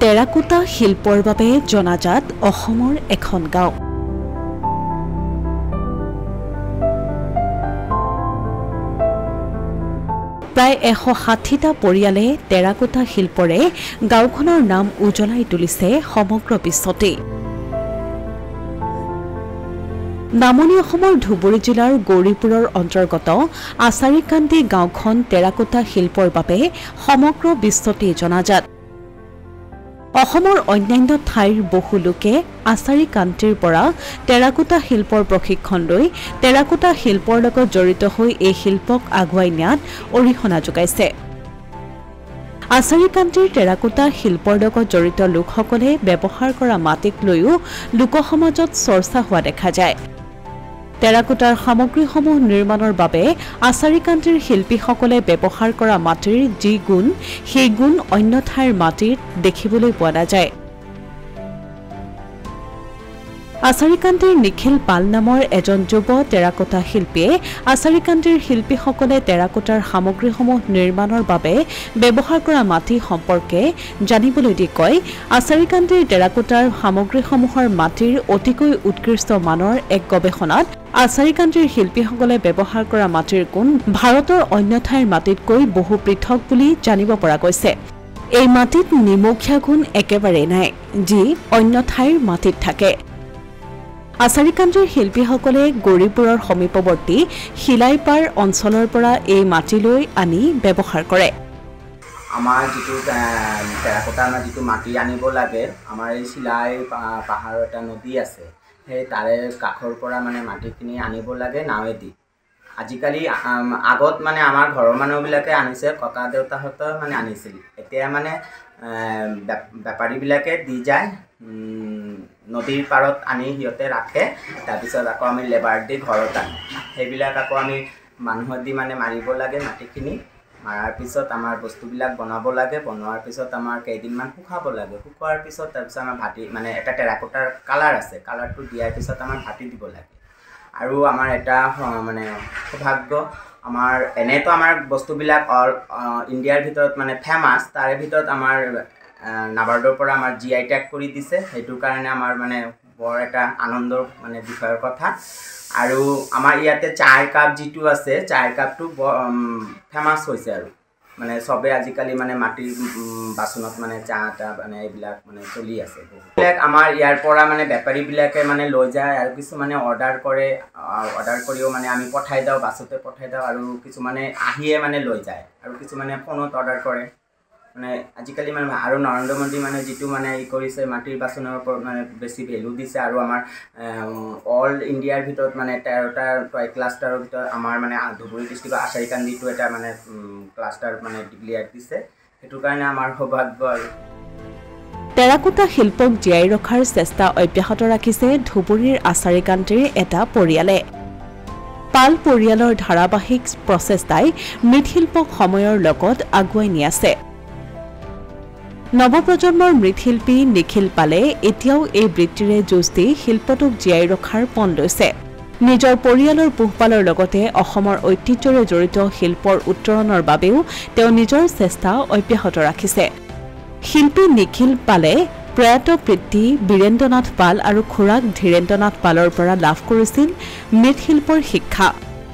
Terracotta শিল্পৰ বাবে জনাজাত অসমৰ এখন গাঁও। প্ৰায় 160টা পৰিয়ালে টেৰাকোটা শিল্পৰে গাঁওখনৰ নাম উজ্বলাই তুলিছে সমগ্ৰ বিশ্বতে। নামনি অসমৰ ধুবুৰী জিলাৰ গৌৰীপুৰৰ অন্তৰ্গত আচাৰীকান্দি গাঁওখন টেৰাকোটা শিল্পৰ বাবে সমগ্ৰ বিশ্বতে জনাজাত। অসমৰ অন্যান্য ঠাইৰ বহু লোকে আচাৰীকান্দিৰ পৰা টেৰাকোটা শিল্পৰ প্ৰশিক্ষণ লৈ টেৰাকোটা শিল্পৰ লগত জড়িত হৈ এই শিল্পক আগুৱাই নিয়াত অৰিহণা যোগাইছে। আচাৰীকান্দিৰ টেৰাকোটা শিল্পৰ লগত জড়িত লোকসকলে ব্যৱহাৰ কৰা মাটিক লৈও লোকসমাজত চৰ্চা হোৱা দেখা যায়। টেৰাকোটাৰ সামগ্ৰীসমূহ নিৰ্মাণৰ বাবে আচাৰীকান্দিৰ শিল্পীসকলে ব্যৱহাৰ কৰা মাটিৰ যি গুণ, সেই গুণ অন্য ঠাইৰ মাটিত দেখিবলৈ পোৱা নাযায়। আচাৰীকান্দিৰ নিখিল পাল নামৰ এজন যুৱ টেৰাকোটা শিল্পীয়ে আচাৰীকান্দিৰ শিল্পীসকলে টেৰাকোটাৰ সামগ্ৰীসমূহ নিৰ্মাণৰ বাবে ব্যৱহাৰ কৰা মাটি সম্পৰ্কে জানিবলৈ দি কয়, আচাৰীকান্দিৰ টেৰাকোটাৰ সামগ্ৰীসমূহৰ মাটিৰ অতিকৈ উৎকৃষ্ট মানৰ এক গৱেষণাত আচাৰীকান্দিৰ শিল্পীসকলে ব্যৱহাৰ কৰা মাটিৰ গুণ ভাৰতৰ অন্য ঠাইৰ মাটিতকৈ বহু পৃথক বুলি জানিব পৰা গৈছে। এই মাটিত নিমখীয়া গুণ একেবাৰেই নাই, যি অন্য ঠাইৰ মাটিত থাকে। আচাৰীকান্দিৰ শিল্পীসকলে গৌৰীপুৰৰ সমীপৱৰ্তী শিলাইপাৰ অঞ্চলৰ পৰা এই মাটি লৈ আনি ব্যৱহাৰ কৰে। আমাৰ যিটো টেৰাকোটা আমাৰ যিটো মাটি আনিব লাগে, আমাৰ এই শিলাই পাহাৰৰ এটা নদী আছে, সেই তাৰে কাষৰ পৰা মানে মাটিখিনি আনিব লাগে নাৱেদি। আজিকালি আগত মানে আমাৰ ঘৰৰ মানুহবিলাকে আনিছে, ককা দেউতাহঁতে মানে আনিছিল। এতিয়া মানে বেপাৰীবিলাকে দি যায়, নদীৰ পাৰত আনি সিহঁতে ৰাখে, তাৰপিছত আকৌ আমি লেবাৰ দি ঘৰত আনো। সেইবিলাক আকৌ আমি মানুহত দি মানে মাৰিব লাগে মাটিখিনি। মাৰাৰ পিছত আমাৰ বস্তুবিলাক বনাব লাগে, বনোৱাৰ পিছত আমাৰ কেইদিনমান শুকাব লাগে। শুকোৱাৰ পিছত তাৰপিছত আমাৰ ভাটি মানে এটা টেৰাকোটাৰ কালাৰ আছে, কালাৰটো দিয়াৰ পিছত আমাৰ ভাটি দিব লাগে। আৰু আমাৰ এটা মানে সৌভাগ্য, আমাৰ এনেতো আমাৰ বস্তুবিলাক অল ইণ্ডিয়াৰ ভিতৰত মানে ফেমাছ, তাৰে ভিতৰত আমাৰ নাবাৰ্ডৰ পৰা আমাৰ GI টেগ কৰি দিছে। সেইটো কাৰণে আমাৰ মানে বৰ এটা আনন্দৰ মানে বিষয়ৰ কথা। আৰু আমাৰ ইয়াতে চায় কাপ যিটো আছে, চায় কাপটো ফেমাছ হৈছে আৰু মানে চবে আজিকালি মানে মাটিৰ বাচনত মানে চাহ মানে এইবিলাক মানে চলি আছে। এইবিলাক আমাৰ ইয়াৰ পৰা মানে বেপাৰীবিলাকে মানে লৈ যায় আৰু কিছুমানে অৰ্ডাৰ কৰে, অৰ্ডাৰ কৰিও মানে আমি পঠাই দিওঁ, বাছতে পঠাই দিওঁ। আৰু কিছুমানে আহিয়ে মানে লৈ যায় আৰু কিছুমানে ফোনত অৰ্ডাৰ কৰে। মানে আজিকালি মানে আৰু নৰেন্দ্ৰ মোদী মানে যিটো মানে কৰিছে, মাটিৰ বাচনৰ ওপৰত মানে বেছি ভেলু দিছে। আৰু আমাৰ অল ইণ্ডিয়াৰ ভিতৰত মানে 13টা টয় ক্লাষ্টাৰৰ ভিতৰত আমাৰ মানে ধুবুৰী ডিষ্ট্ৰিক্টৰ আচাৰীকান্দিটো এটা মানে ক্লাষ্টাৰ মানে ডিক্লেয়াৰ দিছে। সেইটো কাৰণে আমাৰ সৌভাগ্য। আৰু টেৰাকোটা শিল্পক জীয়াই ৰখাৰ চেষ্টা অব্যাহত ৰাখিছে ধুবুৰীৰ আচাৰীকান্দিৰ এটা পৰিয়ালে। পাল পৰিয়ালৰ ধাৰাবাহিক প্ৰচেষ্টাই মৃৎশিল্পক সময়ৰ লগত আগুৱাই নি আছে। নৱপ্ৰজন্মৰ মৃৎশিল্পী নিখিল পালে এতিয়াও এই বৃত্তিৰে যুঁজ দি শিল্পটোক জীয়াই ৰখাৰ পণ লৈছে। নিজৰ পৰিয়ালৰ পোহপালৰ লগতে অসমৰ ঐতিহ্যৰে জড়িত শিল্পৰ উত্তৰণৰ বাবেও তেওঁ নিজৰ চেষ্টা অব্যাহত ৰাখিছে। শিল্পী নিখিল পালে প্ৰয়াত পিতৃ বীৰেন্দ্ৰনাথ পাল আৰু খুৰাক ধীৰেন্দ্ৰনাথ পালৰ পৰা লাভ কৰিছিল মৃৎশিল্পৰ শিক্ষা।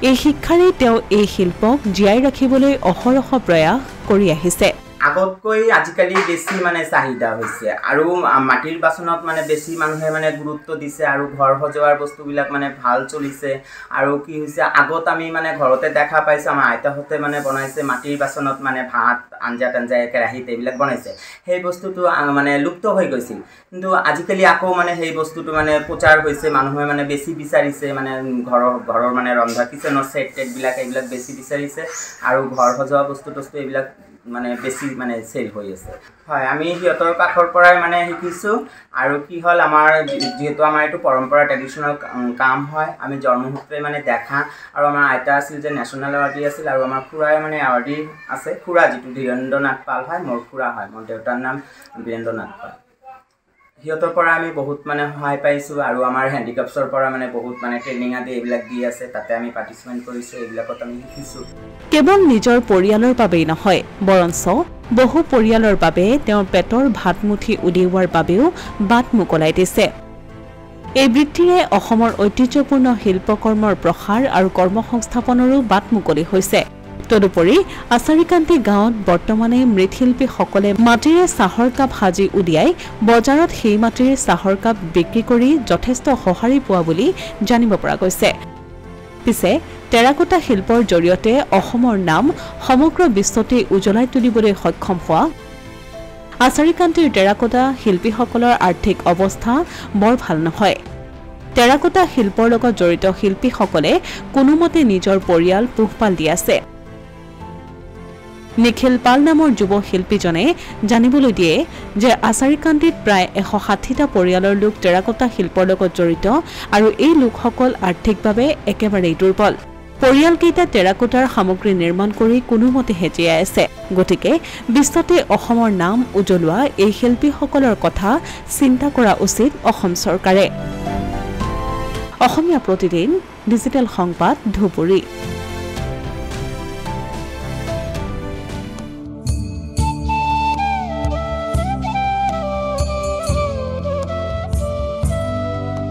এই শিক্ষাৰেই তেওঁ এই শিল্পক জীয়াই ৰাখিবলৈ অহৰহ প্ৰয়াস কৰি আহিছে। আগতকৈ আজিকালি বেছি মানে চাহিদা হৈছে আৰু মাটিৰ বাচনত মানে বেছি মানুহে মানে গুৰুত্ব দিছে আৰু ঘৰ সজোৱাৰ বস্তুবিলাক মানে ভাল চলিছে। আৰু কি হৈছে, আগত আমি মানে ঘৰতে দেখা পাইছোঁ, আমাৰ আইতাহঁতে মানে বনাইছে মাটিৰ বাচনত মানে ভাত, আঞ্জা কেৰাহীত এইবিলাক বনাইছে। সেই বস্তুটো মানে লুপ্ত হৈ গৈছিল, কিন্তু আজিকালি আকৌ মানে সেই বস্তুটো মানে প্ৰচাৰ হৈছে, মানুহে মানে বেছি বিচাৰিছে, মানে ঘৰৰ মানে ৰন্ধা কিচেনৰ ছেট এইবিলাক বেছি বিচাৰিছে। আৰু ঘৰ সজোৱা বস্তু এইবিলাক মানে বেছি মানে চেল হৈ আছে। হয়, আমি সিহঁতৰ কাষৰ পৰাই মানে শিকিছোঁ। আৰু কি হ'ল, আমাৰ যিহেতু আমাৰ এইটো পৰম্পৰা ট্ৰেডিশ্যনেল কাম হয়, আমি জন্মসূত্ৰে মানে দেখা। আৰু আমাৰ আইতা আছিল যে নেশ্যনেল এৱাৰ্ডি আছিল, আৰু আমাৰ খুৰাই মানে এৱাৰ্ডি আছে। খুৰা যিটো ধীৰেন্দ্ৰনাথ পাল হয়, মোৰ খুৰা হয়, মোৰ দেউতাৰ নাম বীৰেন্দ্ৰনাথ পাল। সিহঁতৰ পৰা আমি বহুত মানে সহায় পাইছোঁ আৰু আমাৰ হেণ্ডিক্ৰাফ্টছৰ পৰা মানে বহুত মানে ট্ৰেইনিং আদি এইবিলাক দি আছে তাতে আমি পাৰ্টিচিপেণ্ট কৰিছোঁ এইবিলাকত আমি শিকিছোঁ কেৱল নিজৰ পৰিয়ালৰ বাবেই নহয় বৰঞ্চ বহু পৰিয়ালৰ বাবে তেওঁৰ পেটৰ ভাতমুঠি উলিওৱাৰ বাবেও বাট মুকলাই দিছে এই বৃত্তিৰে অসমৰ ঐতিহ্যপূৰ্ণ শিল্পকৰ্মৰ প্ৰসাৰ আৰু কৰ্মসংস্থাপনৰো বাট মুকলি হৈছে তদুপৰি আচাৰীকান্তি গাঁৱত বৰ্তমানে মৃৎশিল্পীসকলে মাটিৰে চাহৰ কাপ সাজি উলিয়াই বজাৰত সেই মাটিৰে চাহৰ কাপ বিক্ৰী কৰি যথেষ্ট সঁহাৰি পোৱা বুলি জানিব পৰা গৈছে পিছে টেৰাকোটা শিল্পৰ জৰিয়তে অসমৰ নাম সমগ্ৰ বিশ্বতে উজ্বলাই তুলিবলৈ সক্ষম হোৱা আচাৰীকান্তিৰ টেৰাকোটা শিল্পীসকলৰ আৰ্থিক অৱস্থা বৰ ভাল নহয় টেৰাকোটা শিল্পৰ লগত জড়িত শিল্পীসকলে কোনোমতে নিজৰ পৰিয়াল পোহপাল দি আছে নিখিল পাল নামৰ যুৱ শিল্পীজনে জানিবলৈ দিয়ে যে আচাৰীকান্তিত প্ৰায় 160টা পৰিয়ালৰ লোক টেৰাকোটা শিল্পৰ লগত জড়িত আৰু এই লোকসকল আৰ্থিকভাৱে একেবাৰে দুৰ্বল পৰিয়ালকেইটা টেৰাকোটাৰ সামগ্ৰী নিৰ্মাণ কৰি কোনোমতে হেজিয়াই আছে গতিকে বিশ্বতে অসমৰ নাম উজ্বলোৱা এই শিল্পীসকলৰ কথা চিন্তা কৰা উচিত অসম চৰকাৰে অসমীয়া প্ৰতিদিন ডিজিটেল সংবাদ ধুবুৰী